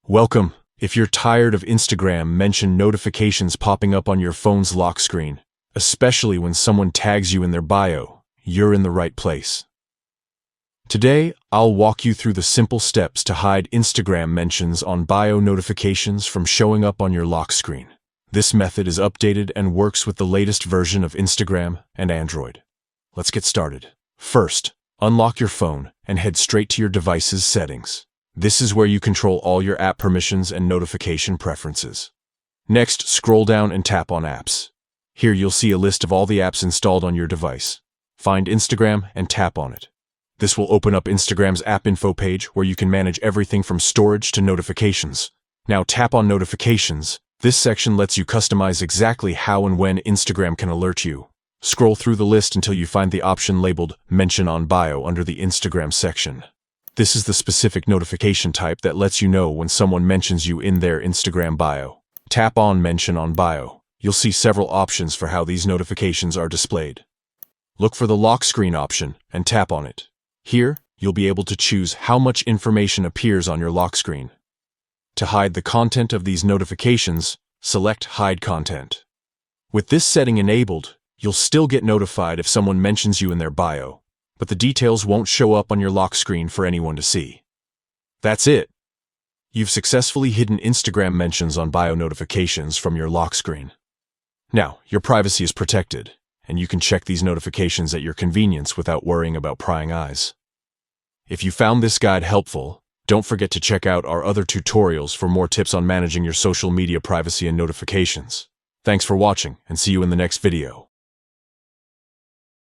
Welcome. If you're tired of Instagram mention notifications popping up on your phone's lock screen, especially when someone tags you in their bio, you're in the right place. Today, I'll walk you through the simple steps to hide Instagram mentions on bio notifications from showing up on your lock screen. This method is updated and works with the latest version of Instagram and Android. Let's get started. First, unlock your phone and head straight to your device's settings. This is where you control all your app permissions and notification preferences. Next, scroll down and tap on Apps. Here you'll see a list of all the apps installed on your device. Find Instagram and tap on it. This will open up Instagram's app info page where you can manage everything from storage to notifications. Now tap on Notifications. This section lets you customize exactly how and when Instagram can alert you. Scroll through the list until you find the option labeled Mention on Bio under the Instagram section. This is the specific notification type that lets you know when someone mentions you in their Instagram bio. Tap on Mention on Bio. You'll see several options for how these notifications are displayed. Look for the lock screen option and tap on it. Here, you'll be able to choose how much information appears on your lock screen. To hide the content of these notifications, select Hide Content. With this setting enabled, you'll still get notified if someone mentions you in their bio, but the details won't show up on your lock screen for anyone to see. That's it. You've successfully hidden Instagram mentions on bio notifications from your lock screen. Now, your privacy is protected, and you can check these notifications at your convenience without worrying about prying eyes. If you found this guide helpful, don't forget to check out our other tutorials for more tips on managing your social media privacy and notifications. Thanks for watching, and see you in the next video.